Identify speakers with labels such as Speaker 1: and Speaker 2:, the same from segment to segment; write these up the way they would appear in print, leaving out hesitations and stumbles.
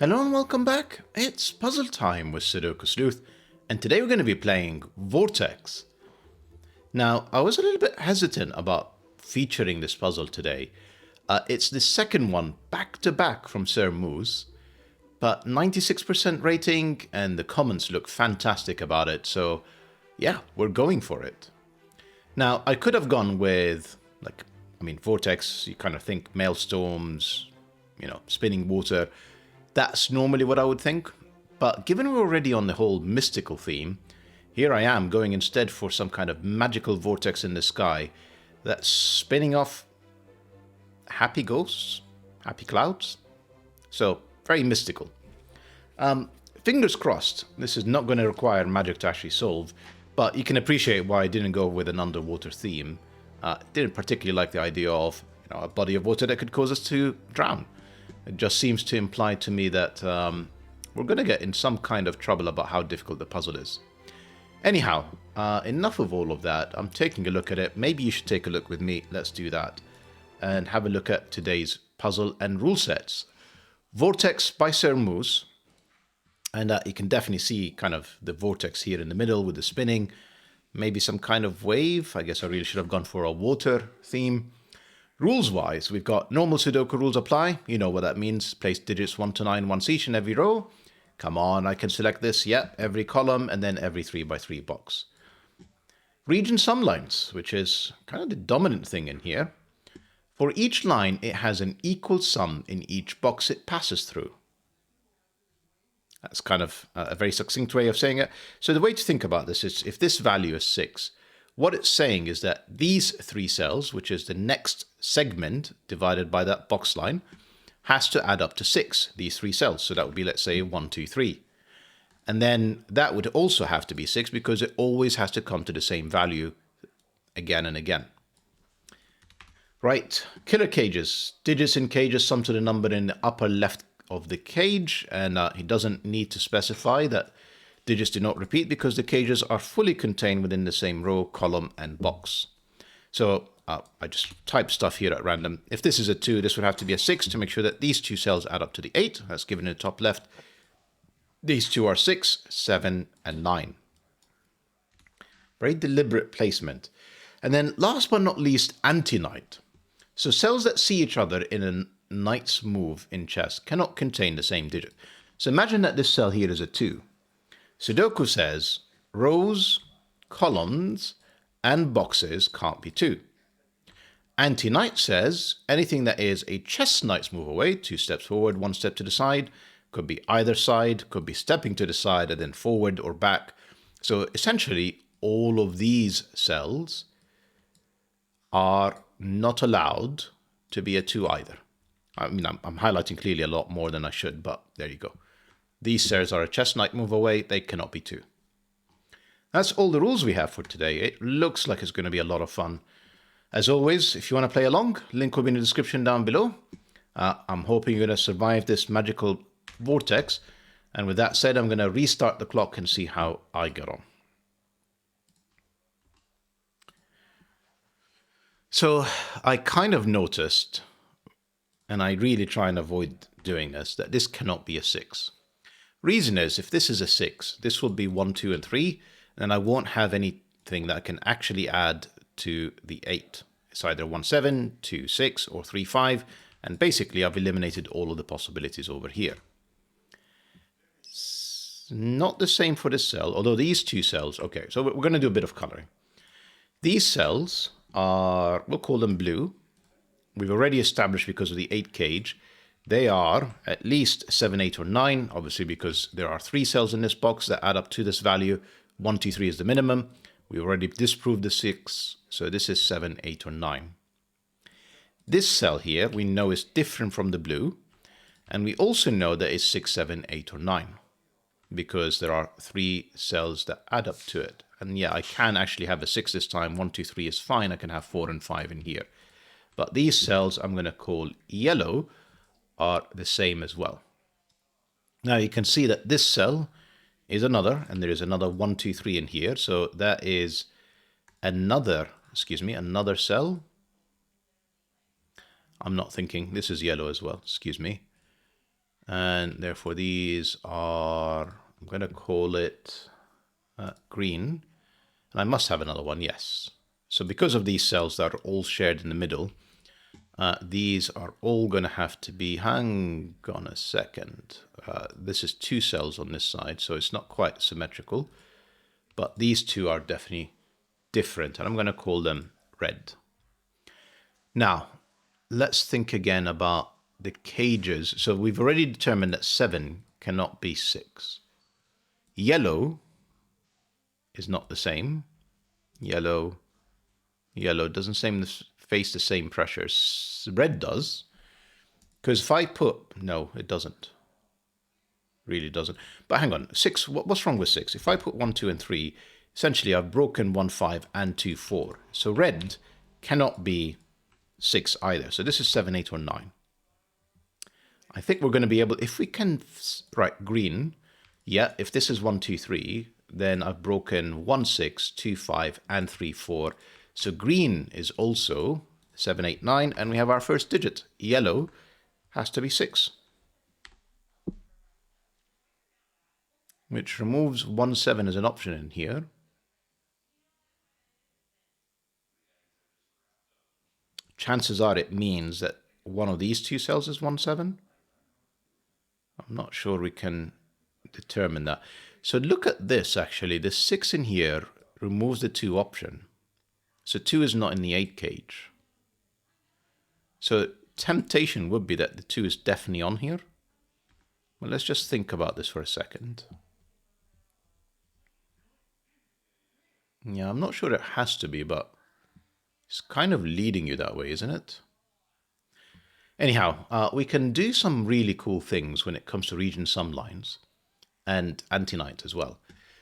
Speaker 1: Hello and welcome back. It's puzzle time with Sudoku Sleuth, and today we're going to be playing Vortex. Now, I was a little bit hesitant about featuring this puzzle today. It's the second one back to back from Sir Moose, but 96% rating and the comments look fantastic about it, so yeah, we're going for it. Now, I could have gone with, Vortex, you kind of think maelstorms, spinning water. That's normally what I would think. But given we're already on the whole mystical theme, here I am going instead for some kind of magical vortex in the sky that's spinning off happy ghosts, happy clouds. So, very mystical. Fingers crossed, this is not going to require magic to actually solve, but you can appreciate why I didn't go with an underwater theme. Didn't particularly like the idea of a body of water that could cause us to drown. It just seems to imply to me that we're going to get in some kind of trouble about how difficult the puzzle is. Anyhow, enough of all of that. I'm taking a look at it. Maybe you should take a look with me. Let's do that. And have a look at today's puzzle and rule sets. Vortex by Sir Moose. And you can definitely see kind of the vortex here in the middle with the spinning. Maybe some kind of wave. I guess I really should have gone for a water theme. Rules-wise, we've got normal Sudoku rules apply. You know what that means. Place digits 1 to 9 once each in every row. Come on, I can select this. Yep, every column and then every 3 by 3 box. Region sum lines, which is kind of the dominant thing in here. For each line, it has an equal sum in each box it passes through. That's kind of a very succinct way of saying it. So the way to think about this is if this value is 6, what it's saying is that these 3 cells, which is the next segment divided by that box line, has to add up to 6, these 3 cells. So that would be, let's say, 1, 2, 3. And then that would also have to be 6 because it always has to come to the same value again and again. Right, killer cages. Digits in cages sum to the number in the upper left of the cage, and he doesn't need to specify that digits do not repeat because the cages are fully contained within the same row, column, and box. So I just type stuff here at random. If this is a 2, this would have to be a 6 to make sure that these 2 cells add up to the 8. That's given in the top left. These 2 are 6, 7, and 9. Very deliberate placement. And then last but not least, anti-knight. So cells that see each other in a knight's move in chess cannot contain the same digit. So imagine that this cell here is a 2. Sudoku says rows, columns, and boxes can't be 2. Anti-knight says anything that is a chess knight's move away, 2 steps forward, 1 step to the side, could be either side, could be stepping to the side and then forward or back. So essentially, all of these cells are not allowed to be a 2 either. I mean, I'm highlighting clearly a lot more than I should, but there you go. These cells are a chess knight move away, they cannot be 2. That's all the rules we have for today. It looks like it's going to be a lot of fun. As always, if you want to play along, link will be in the description down below. I'm hoping you're going to survive this magical vortex. And with that said, I'm going to restart the clock and see how I get on. So I kind of noticed, and I really try and avoid doing this, that this cannot be a 6. Reason is, if this is a 6, this will be 1, 2, and 3, and I won't have anything that I can actually add to the 8. It's either 1, 7, 2, 6, or 3, 5, and basically I've eliminated all of the possibilities over here. It's not the same for this cell, although these 2 cells, okay, so we're going to do a bit of coloring. These cells are, we'll call them blue. We've already established because of the 8 cage, they are at least 7, 8, or 9, obviously because there are 3 cells in this box that add up to this value. 1, 2, 3 is the minimum. We already disproved the 6, so this is 7, 8, or 9. This cell here we know is different from the blue, and we also know that it's 6, 7, 8, or 9, because there are 3 cells that add up to it. And yeah, I can actually have a 6 this time. 1, 2, 3 is fine. I can have 4 and 5 in here. But these cells I'm going to call yellow are the same as well. Now you can see that this cell is another, and there is another 1, 2, 3 in here. So that is another cell. I'm not thinking, this is yellow as well, excuse me. And therefore these are, I'm going to call it green. And I must have another one, yes. So because of these cells that are all shared in the middle, these are all going to have to be, hang on a second. This is 2 cells on this side, so it's not quite symmetrical. But these two are definitely different, and I'm going to call them red. Now, let's think again about the cages. So we've already determined that 7 cannot be 6. Yellow is not the same. Yellow doesn't face the same pressures. Red does. Because if I put, no, it doesn't. Really doesn't. But hang on, 6, what's wrong with 6? If I put 1, 2, and 3, essentially I've broken 1, 5, and 2, 4. So red cannot be 6 either. So this is 7, 8, or 9. I think we're going to be able, if we can, right, green, yeah, if this is 1, 2, 3, then I've broken 1, 6, 2, 5, and 3, 4. So green is also 7, 8, 9, and we have our first digit. Yellow has to be 6. Which removes 1, 7 as an option in here. Chances are it means that one of these 2 cells is 1, 7. I'm not sure we can determine that. So look at this, actually. The 6 in here removes the 2 option. So 2 is not in the 8 cage. So temptation would be that the 2 is definitely on here. Well, let's just think about this for a second. Yeah, I'm not sure it has to be, but it's kind of leading you that way, isn't it? Anyhow, we can do some really cool things when it comes to region sum lines and antinite as well.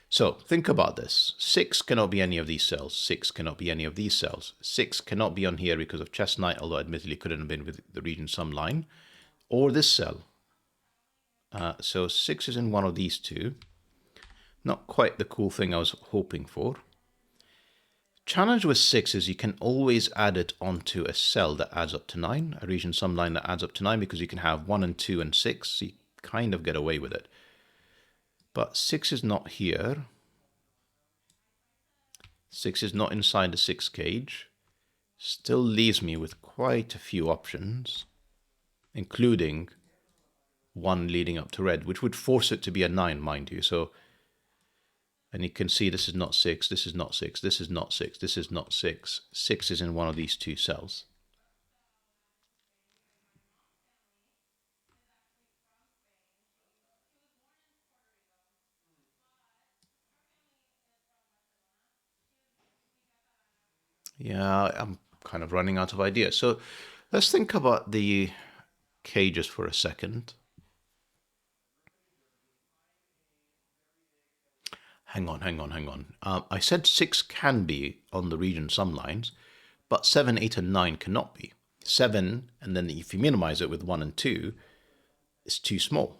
Speaker 1: So think about this. 6 cannot be any of these cells. 6 cannot be any of these cells. 6 cannot be on here because of chestnut, although admittedly couldn't have been with the region sum line, or this cell. So 6 is in one of these 2. Not quite the cool thing I was hoping for. Challenge with 6 is you can always add it onto a cell that adds up to 9, a region sum line that adds up to 9, because you can have 1 and 2 and 6, so you kind of get away with it. But 6 is not here. 6 is not inside the 6 cage. Still leaves me with quite a few options, including one leading up to red, which would force it to be a 9, mind you. So, and you can see this is not 6, this is not 6, this is not 6, this is not 6. 6 is in one of these 2 cells. Yeah, I'm kind of running out of ideas. So let's think about the cages for a second. Hang on. I said 6 can be on the region sum lines, but 7, 8, and 9 cannot be. 7, and then if you minimize it with 1 and 2, it's too small.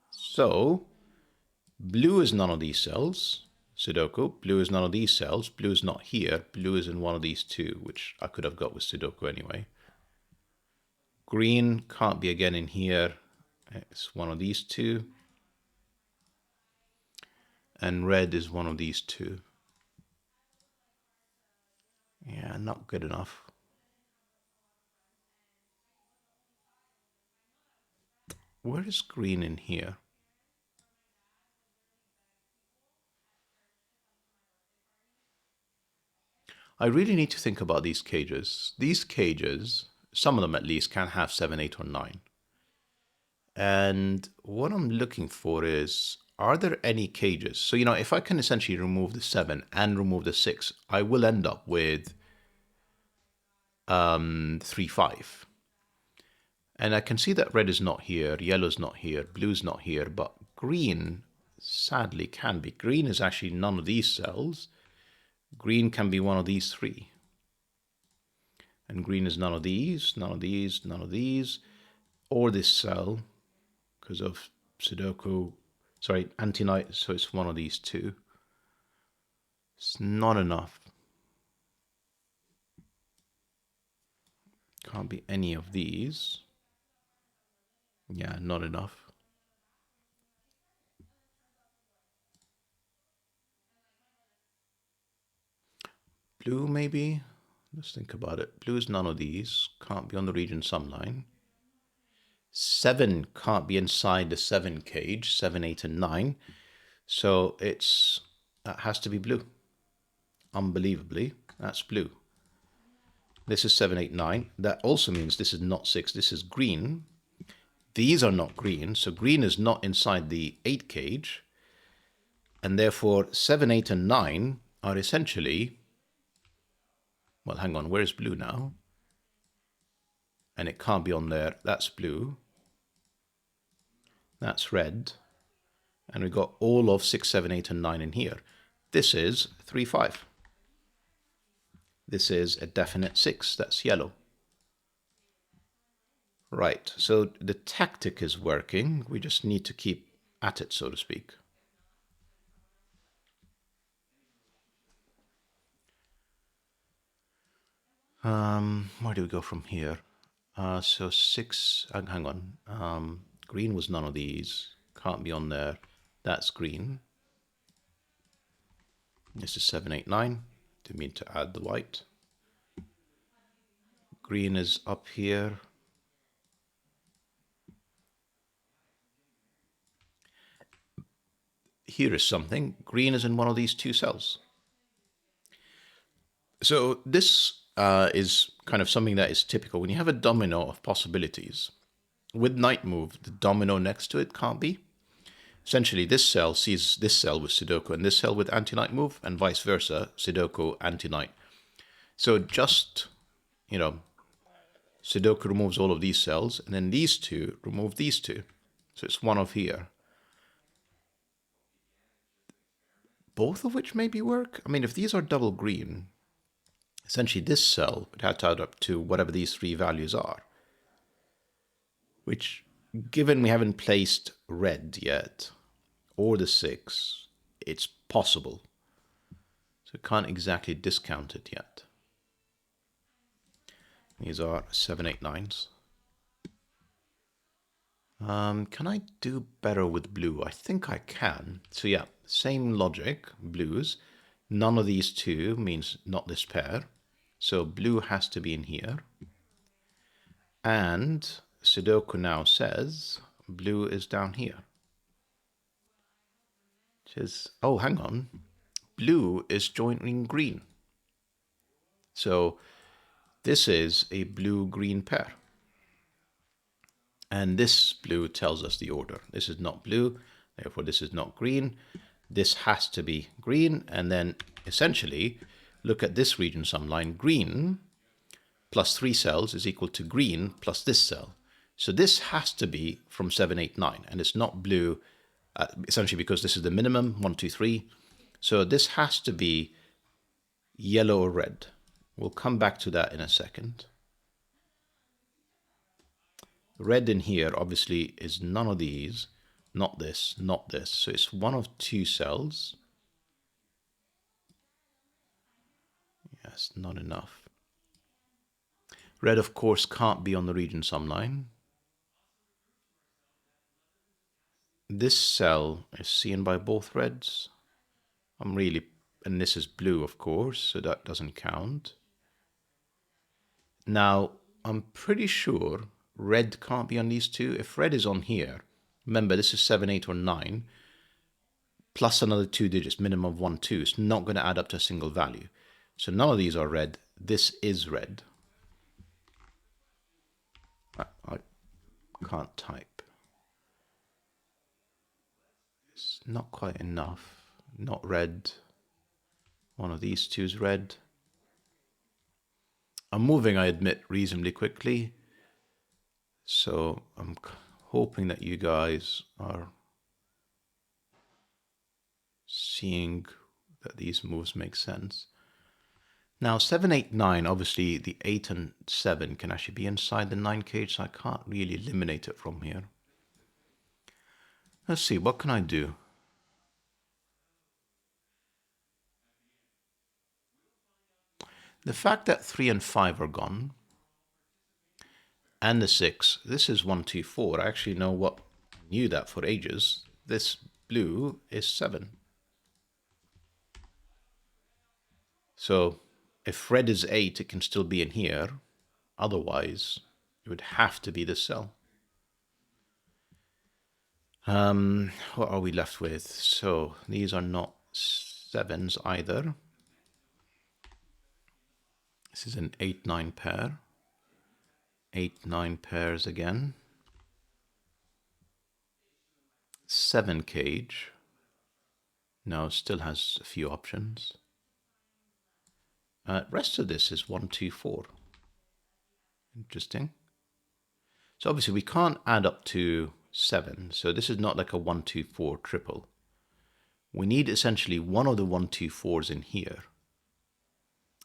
Speaker 1: So blue is none of these cells. Sudoku, blue is none of these cells. Blue is not here. Blue is in one of these 2, which I could have got with Sudoku anyway. Green can't be again in here. It's one of these 2. And red is one of these 2. Yeah, not good enough. Where is green in here? I really need to think about these cages. These cages, some of them at least, can have 7, 8, or 9. And what I'm looking for is, are there any cages? So, if I can essentially remove the 7 and remove the 6, I will end up with 3, 5. And I can see that red is not here, yellow's not here, blue's not here, but green sadly can be. Green is actually none of these cells. Green can be one of these 3. And green is none of these, none of these, none of these, or this cell, because of Sudoku, sorry, antinite, so it's one of these 2. It's not enough. Can't be any of these. Yeah, not enough. Blue, maybe? Let's think about it. Blue is none of these. Can't be on the region sum line. 7 can't be inside the 7 cage. 7, 8, and 9. So it has to be blue. Unbelievably, that's blue. This is 7, 8, 9. That also means this is not 6. This is green. These are not green. So green is not inside the 8 cage. And therefore, 7, 8, and 9 are essentially... Well, hang on. Where's blue now? And it can't be on there. That's blue. That's red. And we've got all of 6, 7, 8, and 9 in here. This is 3, 5. This is a definite 6. That's yellow. Right, so the tactic is working. We just need to keep at it, so to speak. Where do we go from here? So 6, hang on. Green was none of these. Can't be on there. That's green. This is 7, 8, 9. Didn't mean to add the white. Green is up here. Here is something. Green is in one of these two cells. So this is kind of something that is typical. When you have a domino of possibilities, with night move, the domino next to it can't be. Essentially, this cell sees this cell with Sudoku and this cell with anti-night move, and vice versa, Sudoku, anti-night. So just, Sudoku removes all of these cells, and then these two remove these two. So it's one of here. Both of which maybe work? I mean, if these are double green, essentially this cell would have to add up to whatever these three values are. Which, given we haven't placed red yet, or the 6, it's possible. So can't exactly discount it yet. These are 7, 8, 9s. Can I do better with blue? I think I can. So yeah, same logic, blues. None of these two means not this pair. So blue has to be in here. And Sudoku now says blue is down here. Which is, oh, hang on. Blue is joining green. So this is a blue-green pair. And this blue tells us the order. This is not blue, therefore this is not green. This has to be green, and then essentially look at this region sum line. Green plus 3 cells is equal to green plus this cell. So this has to be from 7, 8, 9, and it's not blue, essentially because this is the minimum, 1, 2, 3. So this has to be yellow or red. We'll come back to that in a second. Red in here obviously is none of these, not this, not this. So it's one of 2 cells. Yes, not enough. Red, of course, can't be on the region sum line. This cell is seen by both reds. And this is blue, of course, so that doesn't count. Now, I'm pretty sure red can't be on these two. If red is on here, remember this is 7, 8, or 9, plus another 2 digits, minimum of 1, 2. It's not going to add up to a single value. So none of these are red. This is red. I can't type. It's not quite enough. Not red. One of these two is red. I'm moving, I admit, reasonably quickly. So I'm hoping that you guys are seeing that these moves make sense. Now 7, 8, 9, obviously the 8 and 7 can actually be inside the 9 cage, so I can't really eliminate it from here. Let's see, what can I do? The fact that 3 and 5 are gone, and the 6. This is 1, 2, 4. I actually knew that for ages. This blue is 7. So if red is 8, it can still be in here. Otherwise, it would have to be this cell. What are we left with? So these are not 7s either. This is an 8-9 pair. 8-9 pairs again. 7 cage. No, still has a few options. Rest of this is 1, 2, 4. Interesting. So obviously we can't add up to 7. So this is not like a 1, 2, 4 triple. We need essentially one of the 1, 2, 4s in here.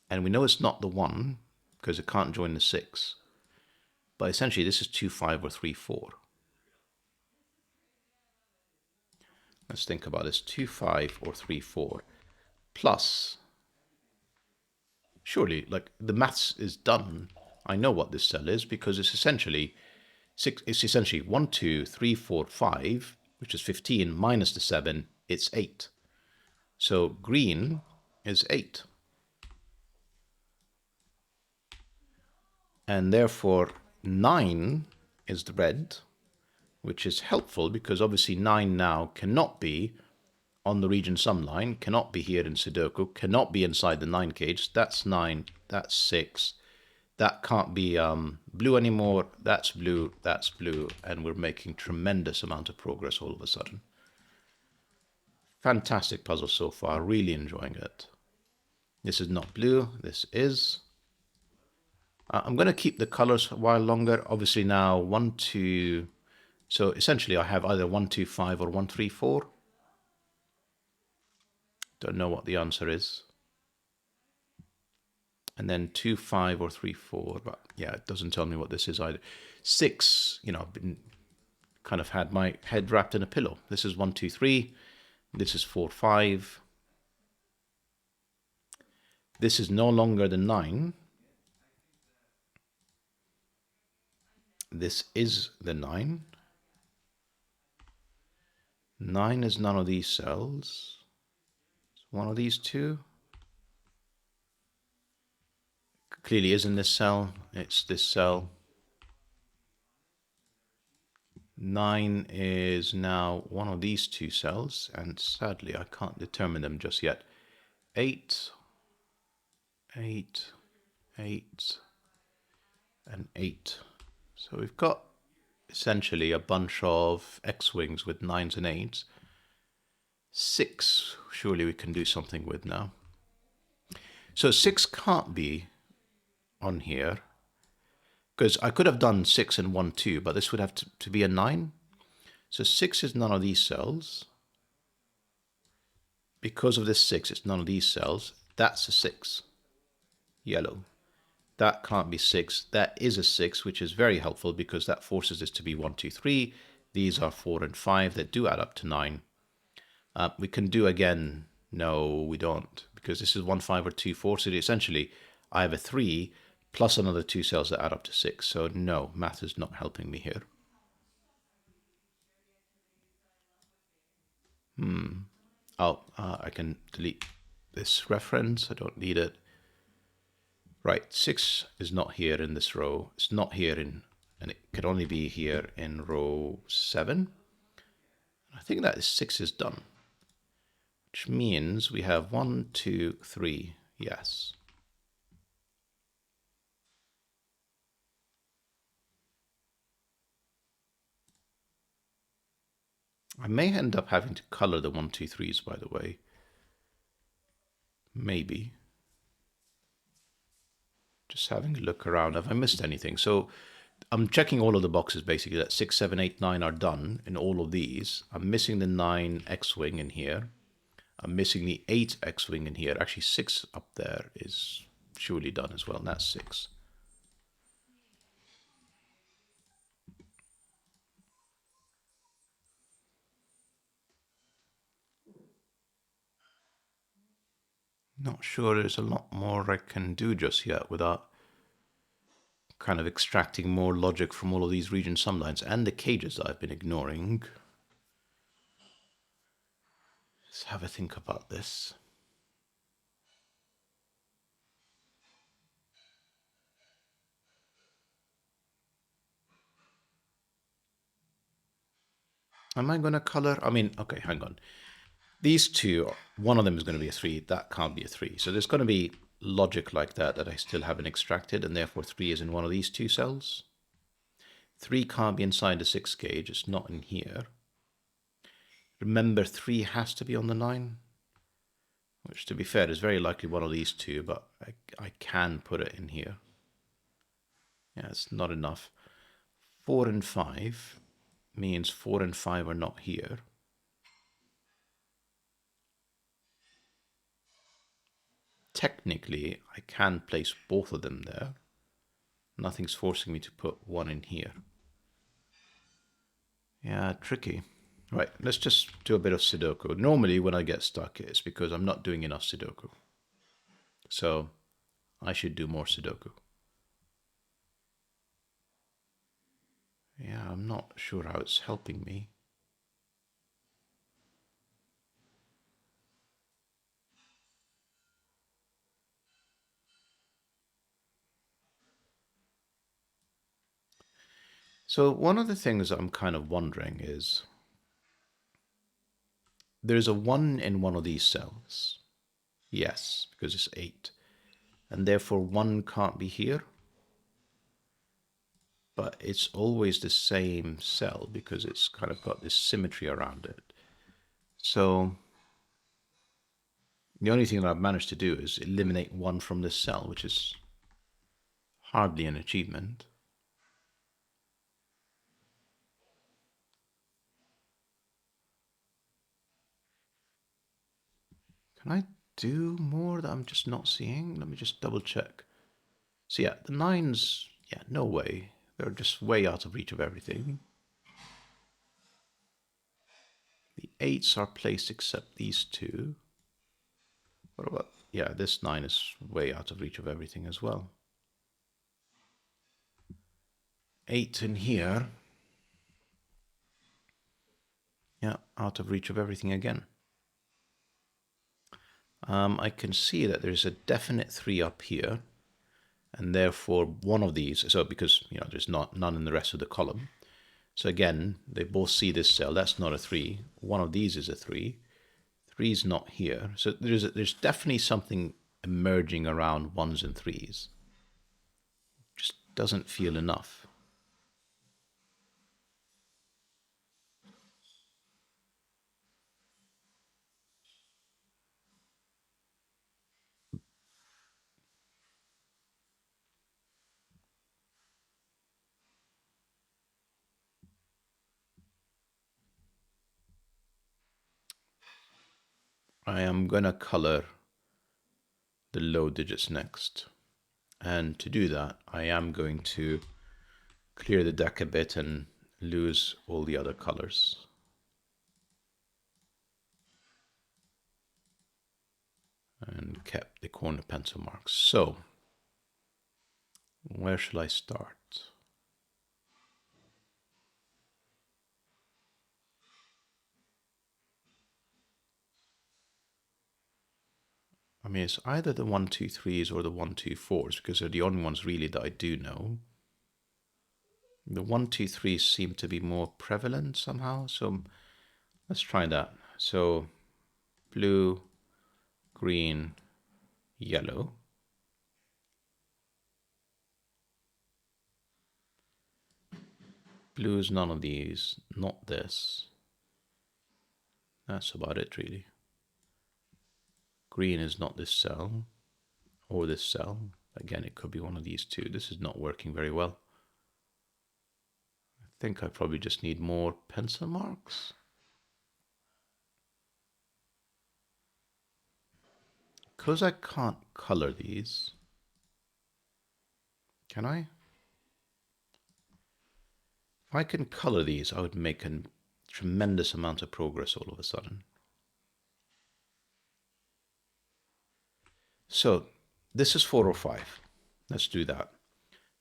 Speaker 1: And we know it's not the 1 because it can't join the 6. But essentially this is 2, 5 or 3, 4. Let's think about this. 2, 5 or 3, 4. Plus, surely, like, the maths is done. I know what this cell is because it's essentially 6. It's essentially 1, 2, 3, 4, 5, which is 15 minus the 7. It's 8. So green is 8. And therefore 9 is the red, which is helpful because obviously 9 now cannot be on the region sum line, cannot be here in Sudoku, cannot be inside the 9 cage. That's 9, that's 6. That can't be blue anymore. That's blue, and we're making tremendous amount of progress all of a sudden. Fantastic puzzle so far, really enjoying it. This is not blue, this is. I'm going to keep the colors a while longer. Obviously now 1, 2, so essentially I have either 1, 2, 5 or 1, 3, 4. Don't know what the answer is. And then 2, 5 or 3, 4, but yeah, it doesn't tell me what this is either. 6, I've been kind of had my head wrapped in a pillow. This is 1, 2, 3. This is 4, 5. This is no longer the 9. This is the 9. 9 is none of these cells. It's one of these two. Clearly isn't this cell. It's this cell. 9 is now one of these two cells, and sadly I can't determine them just yet. 8, 8, 8, and 8. So we've got essentially a bunch of X-wings with 9s and 8s. 6, surely we can do something with now. So 6 can't be on here, because I could have done 6 and 1, 2, but this would have to be a 9. So 6 is none of these cells. Because of this 6, it's none of these cells. That's a 6. Yellow. That can't be 6. That is a 6, which is very helpful because that forces this to be 1, 2, 3. These are 4 and 5 that do add up to 9. We can do again. No, we don't, because this is 1, 5 or 2, 4. So essentially, I have a 3 plus another 2 cells that add up to 6. So no, math is not helping me here. Oh, I can delete this reference. I don't need it. Right, 6 is not here in this row. It's not here in, and it can only be here in row 7. I think that is 6 is done, which means we have 1, 2, 3. Yes. I may end up having to color the 1, 2, 3s, by the way. Maybe. Just having a look around. Have I missed anything? So I'm checking all of the boxes basically. That 6, 7, 8, 9 are done in all of these. I'm missing the 9 X-wing in here. I'm missing the 8 X-wing in here. Actually, 6 up there is surely done as well. And that's 6. Not sure there's a lot more I can do just yet without kind of extracting more logic from all of these region sum lines and the cages that I've been ignoring. Let's have a think about this. Am I going to color? I mean, okay, hang on. These two, one of them is going to be a 3. That can't be a 3. So there's going to be logic like that that I still haven't extracted, and therefore 3 is in one of these two cells. 3 can't be inside the 6 gauge. It's not in here. Remember, 3 has to be on the 9, which, to be fair, is very likely one of these two, but I can put it in here. Yeah, it's not enough. 4 and 5 means 4 and 5 are not here. Technically, I can place both of them there. Nothing's forcing me to put one in here. Yeah, tricky. Right, let's just do a bit of Sudoku. Normally, when I get stuck, it's because I'm not doing enough Sudoku. So, I should do more Sudoku. Yeah, I'm not sure how it's helping me. So one of the things I'm kind of wondering is, there's a 1 in one of these cells. Yes, because it's 8. And therefore 1 can't be here. But it's always the same cell because it's kind of got this symmetry around it. So the only thing that I've managed to do is eliminate 1 from this cell, which is hardly an achievement. Can I do more that I'm just not seeing? Let me just double check. So yeah, the 9s, yeah, no way. They're just way out of reach of everything. The 8s are placed except these two. What about, yeah, this 9 is way out of reach of everything as well. 8 in here. Yeah, out of reach of everything again. I can see that there's a definite 3 up here, and therefore one of these, so because, you know, there's none in the rest of the column. So again, they both see this cell, that's not a 3. One of these is a 3. 3 is not here. So there's definitely something emerging around 1s and 3s. Just doesn't feel enough. I am going to color the low digits next. And to do that, I am going to clear the deck a bit and lose all the other colors. And kept the corner pencil marks. So, where shall I start? I mean, it's either the 1, 2, 3s or the 1, 2, 4s because they're the only ones really that I do know. The 1, 2, 3s seem to be more prevalent somehow, so let's try that. So, blue, green, yellow. Blue is none of these, not this. That's about it, really. Green is not this cell or this cell. Again, it could be one of these two. This is not working very well. I think I probably just need more pencil marks. Because I can't color these, can I? If I can color these, I would make a tremendous amount of progress all of a sudden. So this is 4 or 5. Let's do that.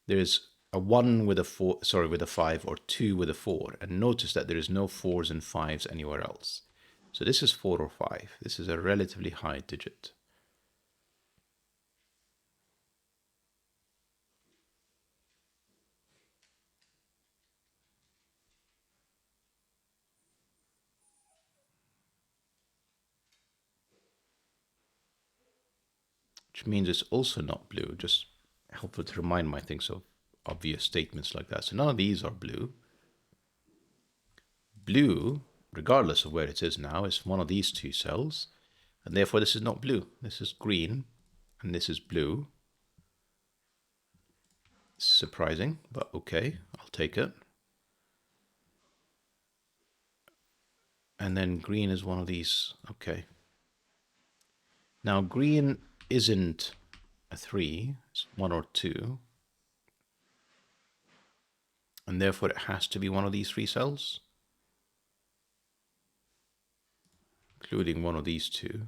Speaker 1: there's a 1 with a 4, sorry, with a 5, or 2 with a 4. And notice that there is no 4s and 5s anywhere else. So this is 4 or 5. This is a relatively high digit. Which means it's also not blue. Just helpful to remind my things of obvious statements like that. So none of these are blue. Blue, regardless of where it is now, is one of these two cells. And therefore this is not blue. This is green and this is blue. Surprising, but okay, I'll take it. And then green is one of these. Okay. Now green isn't a 3, it's 1 or 2. And therefore it has to be one of these 3 cells, including one of these 2.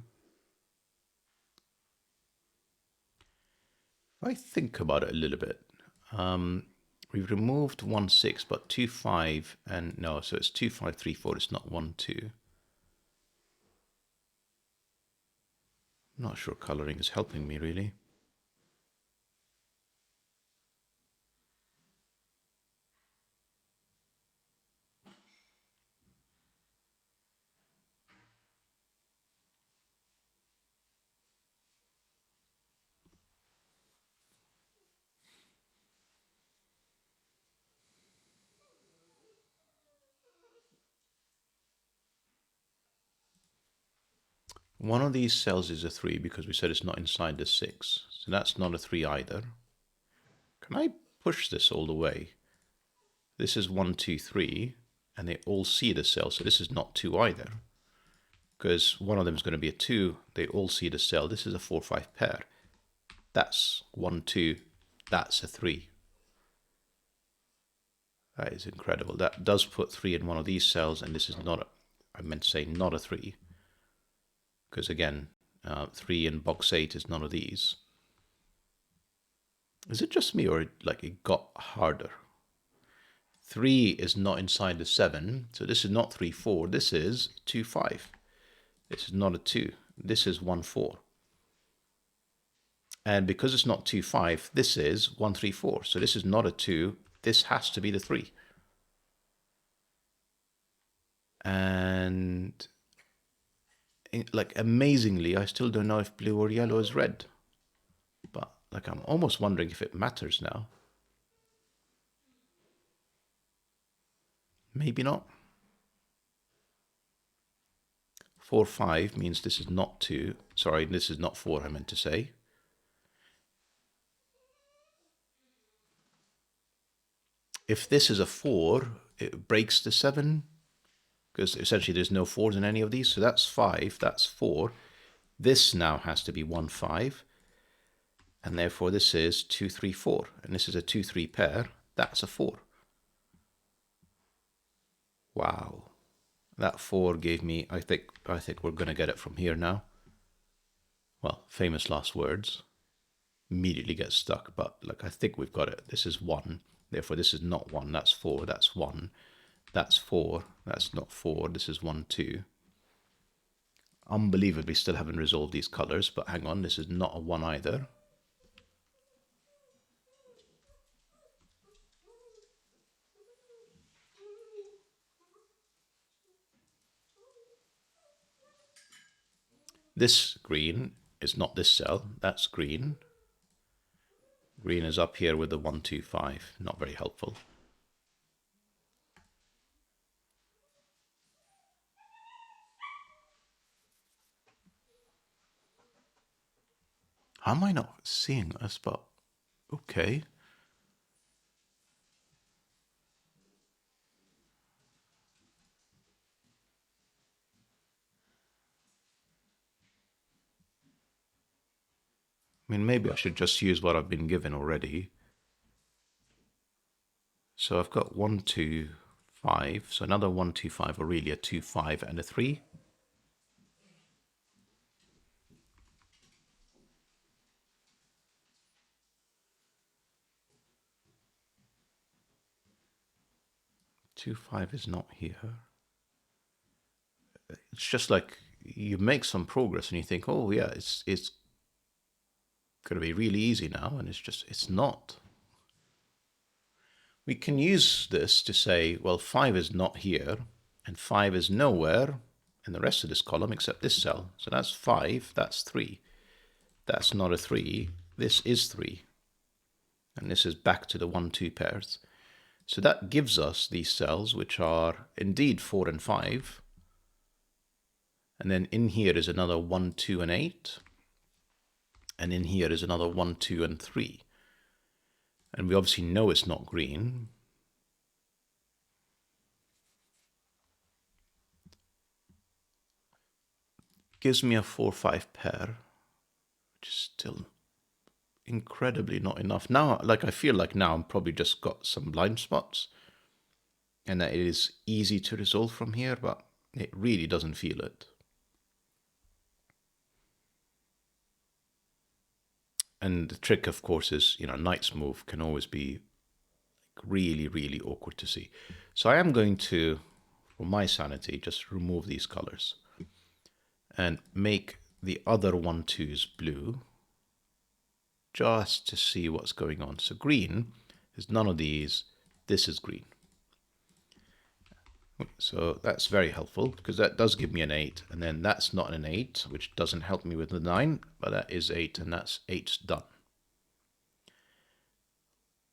Speaker 1: If I think about it a little bit, we've removed 1, 6, but 2, 5, and no, so it's 2, 5, 3, 4, it's not 1, 2. I'm not sure coloring is helping me really. One of these cells is a 3 because we said it's not inside the 6. So that's not a 3 either. Can I push this all the way? This is 1, 2, 3, and they all see the cell, so this is not 2 either. Because one of them is going to be a 2, they all see the cell. This is a 4, 5 pair. That's 1, 2, that's a 3. That is incredible. That does put 3 in one of these cells, and this is not, I meant to say not a 3. Because again, 3 in box 8 is none of these. Is it just me, or like it got harder? 3 is not inside the 7, so this is not 3, 4. This is 2, 5. This is not a 2. This is 1, 4. And because it's not 2, 5, this is 1, 3, 4. So this is not a 2. This has to be the 3. And like amazingly, I still don't know if blue or yellow is red. But like I'm almost wondering if it matters now. Maybe not. 4, 5 means this is not 2. Sorry, this is not 4, I meant to say. If this is a 4, it breaks the 7. Because essentially there's no 4s in any of these. So that's 5, that's 4. This now has to be 1, 5. And therefore this is 2, 3, 4. And this is a 2, 3 pair. That's a 4. Wow. That 4 gave me, I think we're going to get it from here now. Well, famous last words. Immediately get stuck, but like I think we've got it. This is 1. Therefore this is not 1. That's 4. That's 1. That's 4. That's not 4. This is 1, 2. Unbelievably still haven't resolved these colors, but hang on, this is not a 1 either. This green is not this cell, that's green. Green is up here with the 1, 2, 5, not very helpful. How am I not seeing this? But okay. I mean, maybe I should just use what I've been given already. So I've got 1, 2, 5. So another 1, 2, 5, or really a 2, 5, and a 3. 2, 5 is not here. It's just like you make some progress and you think, oh yeah, it's going to be really easy now, and it's not. We can use this to say, well, 5 is not here, and 5 is nowhere in the rest of this column except this cell. So that's 5, that's 3. That's not a 3, this is 3. And this is back to the 1, 2 pairs. So that gives us these cells, which are indeed 4 and 5. And then in here is another 1, 2, and 8. And in here is another 1, 2, and 3. And we obviously know it's not green. Gives me a 4, 5 pair, which is still incredibly not enough. Now, like I feel like now I'm probably just got some blind spots and that it is easy to resolve from here, but it really doesn't feel it. And the trick, of course, is, knight's move can always be really, really awkward to see. So I am going to, for my sanity, just remove these colors and make the other 1, 2s blue, just to see what's going on. So green is none of these. This is green. So that's very helpful because that does give me an 8, and then that's not an 8, which doesn't help me with the 9, but that is 8, and that's 8 done.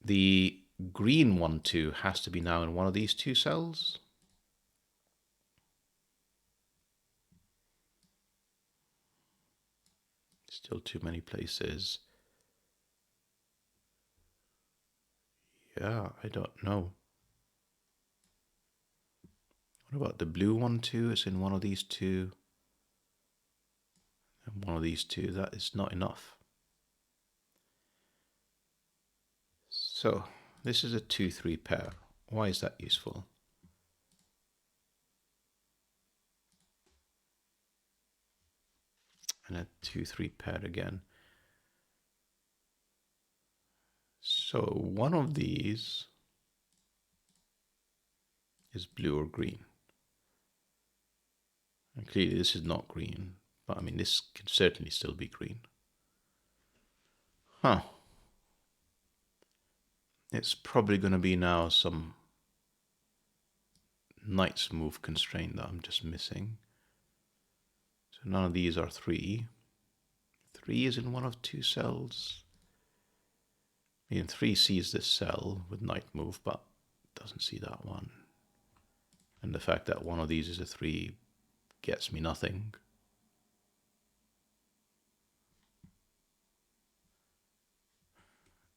Speaker 1: The green 1, 2 has to be now in one of these 2 cells. Still too many places. Yeah, I don't know. What about the blue 1, 2? It's in one of these 2. And one of these 2. That is not enough. So this is a 2, 3 pair. Why is that useful? And a 2, 3 pair again. So one of these is blue or green. And clearly this is not green, but I mean this can certainly still be green. Huh. It's probably going to be now some knight's move constraint that I'm just missing. So none of these are 3. 3 is in one of 2 cells. I mean, 3 sees this cell with knight move, but doesn't see that one. And the fact that one of these is a 3 gets me nothing.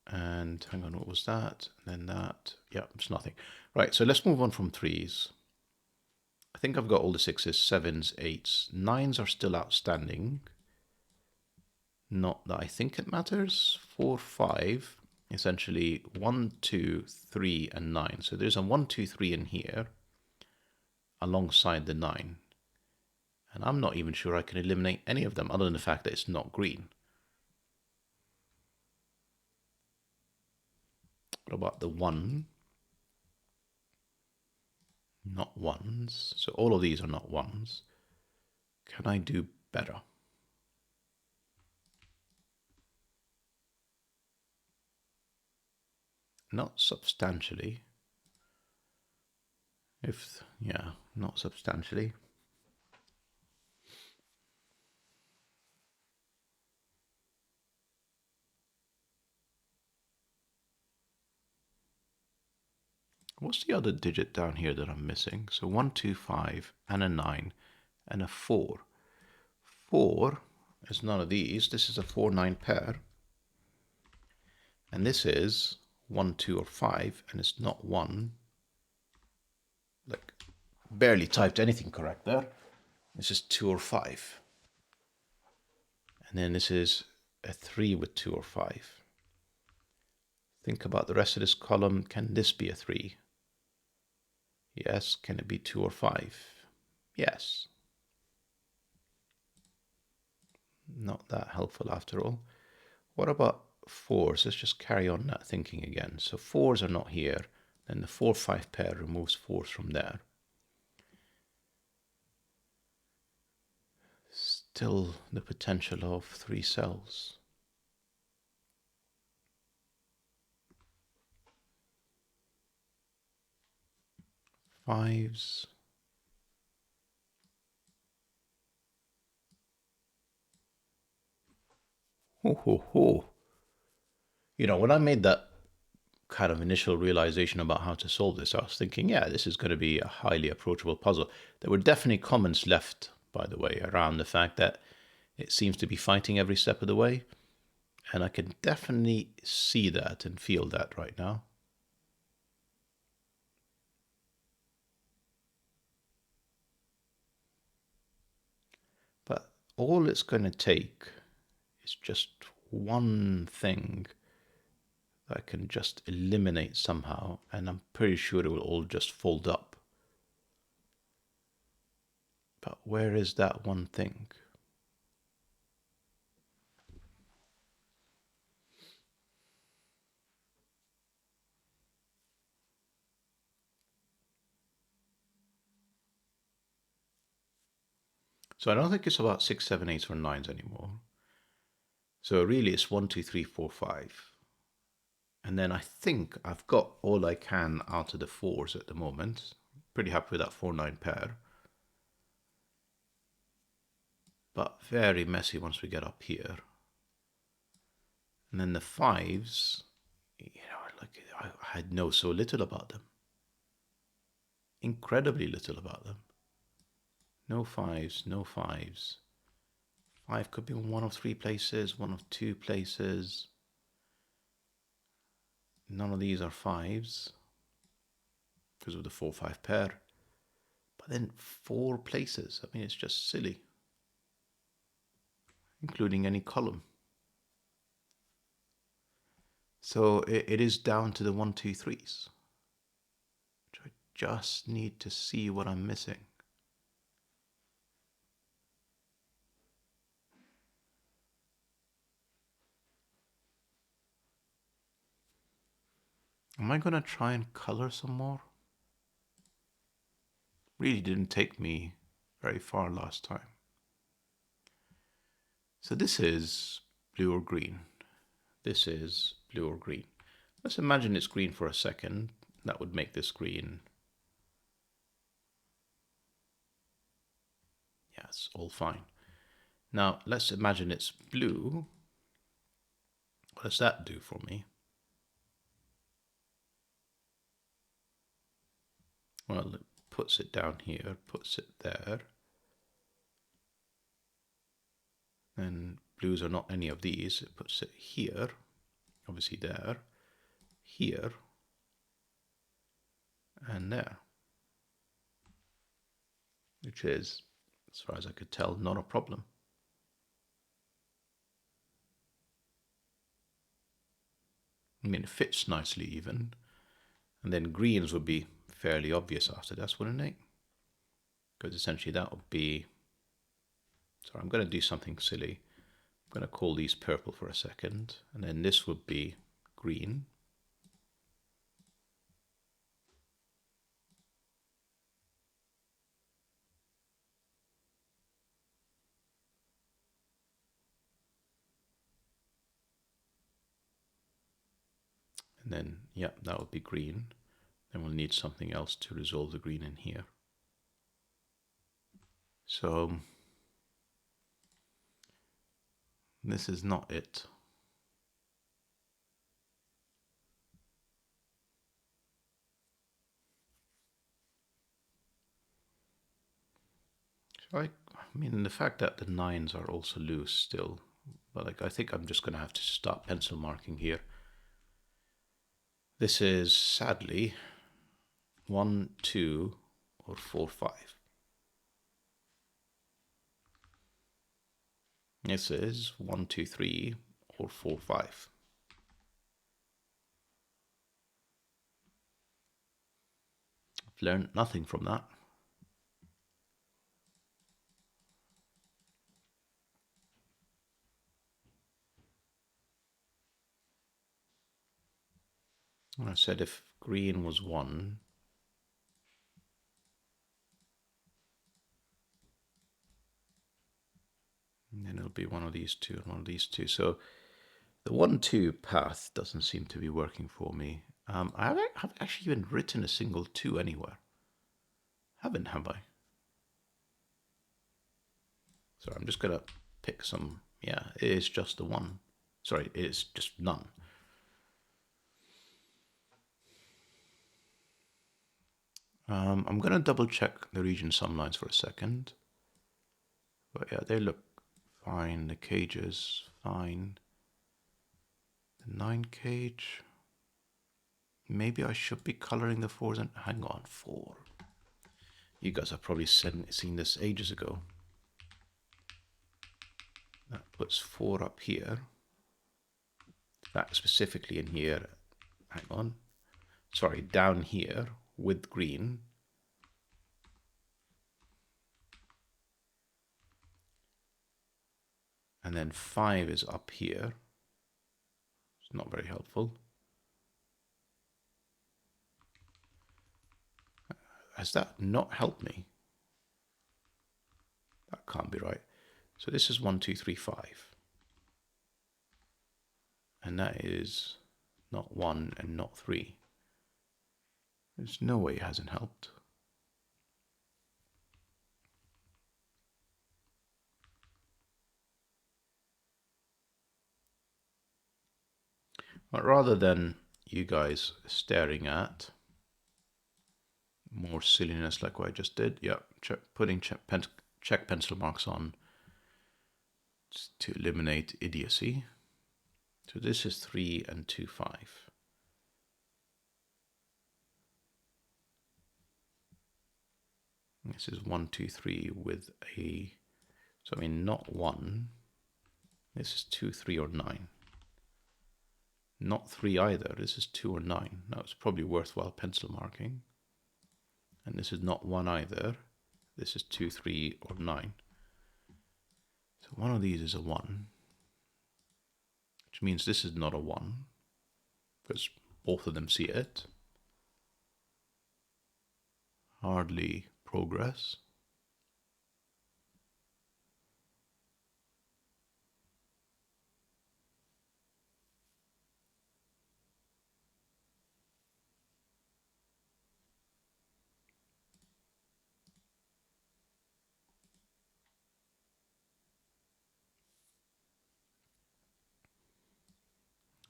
Speaker 1: And hang on, what was that? And then that. Yeah, it's nothing. Right, so let's move on from 3s. I think I've got all the 6s, 7s, 8s. 9s are still outstanding. Not that I think it matters. 4, 5. Essentially 1, 2, 3, and 9. So there's a 1, 2, 3 in here alongside the 9. And I'm not even sure I can eliminate any of them other than the fact that it's not green. What about the 1? Not 1s. So all of these are not 1s. Can I do better? Not substantially. Not substantially. What's the other digit down here that I'm missing? So 1, 2, 5, and a 9, and a 4. 4 is none of these. This is a 4, 9 pair. And this is 1, 2, or 5, and it's not 1. Like, barely typed anything correct there. This is 2 or 5. And then this is a 3 with 2 or 5. Think about the rest of this column. Can this be a 3? Yes. Can it be 2 or 5? Yes. Not that helpful after all. What about 4s? Let's just carry on that thinking again. So 4s are not here. Then the 4-5 pair removes 4s from there. Still the potential of 3 cells. Fives. Ho, ho, ho. You know, when I made that kind of initial realization about how to solve this, I was thinking, yeah, this is going to be a highly approachable puzzle. There were definitely comments left, by the way, around the fact that it seems to be fighting every step of the way. And I can definitely see that and feel that right now. But all it's going to take is just one thing that I can just eliminate somehow, and I'm pretty sure it will all just fold up. But where is that one thing? So I don't think it's about 6, 7, 8, or 9s anymore. So really it's 1, 2, 3, 4, 5. And then I think I've got all I can out of the 4s at the moment. Pretty happy with that 4-9 pair. But very messy once we get up here. And then the 5s, you know, like I had know so little about them. Incredibly little about them. No 5s, no 5s. 5 could be in one of 3 places, one of 2 places. None of these are 5s because of the 4-5 pair. But then 4 places. I mean, it's just silly. Including any column. So it is down to the 1, 2, 3s. Which I just need to see what I'm missing. Am I going to try and color some more? Really didn't take me very far last time. So this is blue or green. This is blue or green. Let's imagine it's green for a second. That would make this green. Yeah, it's all fine. Now, let's imagine it's blue. What does that do for me? Well, it puts it down here, puts it there. And blues are not any of these. It puts it here, obviously there, here, and there. Which is, as far as I could tell, not a problem. I mean, it fits nicely even. And then greens would be fairly obvious after that, wouldn't it? Because essentially that would be... So I'm going to do something silly. I'm going to call these purple for a second. And then this would be green. And then, yeah, that would be green. Then we'll need something else to resolve the green in here. So this is not it. So I mean, the fact that the 9s are also loose still, but like I think I'm just going to have to stop pencil marking here. This is sadly 1, 2, or 4, 5. This is 1, 2, 3, or 4, 5. I've learned nothing from that. I said if green was 1, then it'll be one of these two and one of these two. So the 1-2 path doesn't seem to be working for me. I haven't actually even written a single 2 anywhere. Have I? So I'm just going to pick some. Yeah, it is just the 1. Sorry, it is just none. I'm going to double check the region sum lines for a second. But yeah, they look fine. The cages, fine. The 9 cage. Maybe I should be coloring the 4s and hang on, 4. You guys have probably seen this ages ago. That puts 4 up here. That specifically in here. Hang on. Sorry, down here with green. And then 5 is up here. It's not very helpful. Has that not helped me? That can't be right. So this is 1, 2, 3, 5. And that is not 1 and not 3. There's no way it hasn't helped. But rather than you guys staring at more silliness like what I just did, yeah, putting check pencil marks on to eliminate idiocy. So this is 3 and 2, 5. This is 1, 2, 3 with a, so I mean not 1. This is 2, 3 or 9. Not 3 either. This is 2 or 9. Now it's probably worthwhile pencil marking. And this is not 1 either. This is 2, 3 or 9. So one of these is a 1. Which means this is not a 1. Because both of them see it. Hardly progress.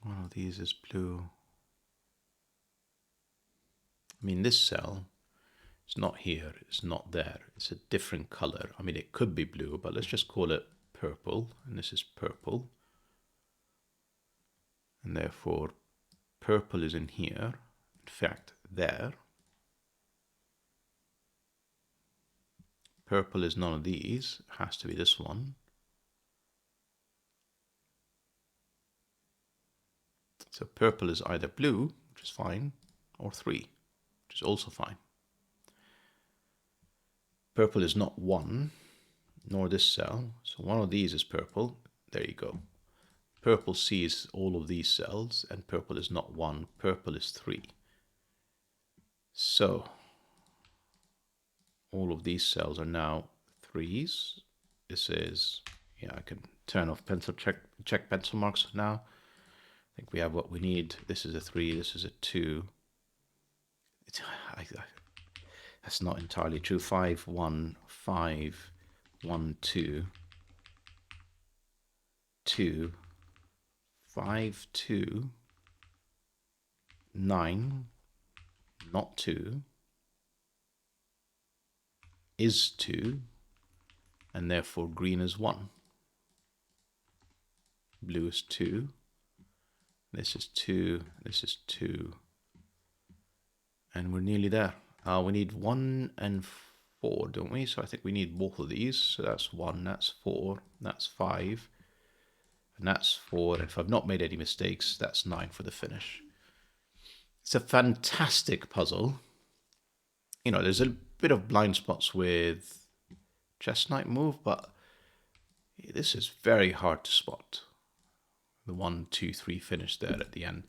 Speaker 1: One of these is blue. I mean, this cell is not here, it's not there. It's a different color. I mean, it could be blue, but let's just call it purple. And this is purple. And therefore, purple is in here. In fact, there. Purple is none of these. It has to be this one. So purple is either blue, which is fine, or 3, which is also fine. Purple is not 1, nor this cell. So one of these is purple. There you go. Purple sees all of these cells, and purple is not 1. Purple is 3. So all of these cells are now 3s. This is, yeah, I can turn off check pencil marks now. I think we have what we need. This is a 3, this is a 2. That's not entirely true. 5, 1, 5, 1, 2, 2, 5, 2, 9, not 2, is 2, and therefore green is 1. Blue is 2. This is 2, this is 2. And we're nearly there. We need 1 and 4, don't we? So I think we need both of these. So that's 1, that's 4, that's 5, and that's 4. And if I've not made any mistakes, that's 9 for the finish. It's a fantastic puzzle. You know, there's a bit of blind spots with Chess Knight move, but this is very hard to spot. The 1, 2, 3 finish there at the end.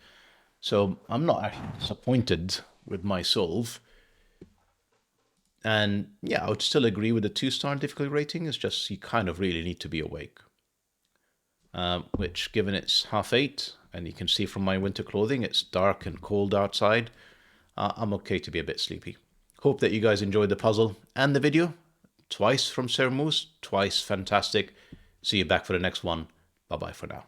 Speaker 1: So I'm not actually disappointed with my solve. And yeah, I would still agree with the 2-star difficulty rating. It's just you kind of really need to be awake. Which, given it's 8:30, and you can see from my winter clothing, it's dark and cold outside, I'm okay to be a bit sleepy. Hope that you guys enjoyed the puzzle and the video. Twice from Sir Moose, twice fantastic. See you back for the next one. Bye bye for now.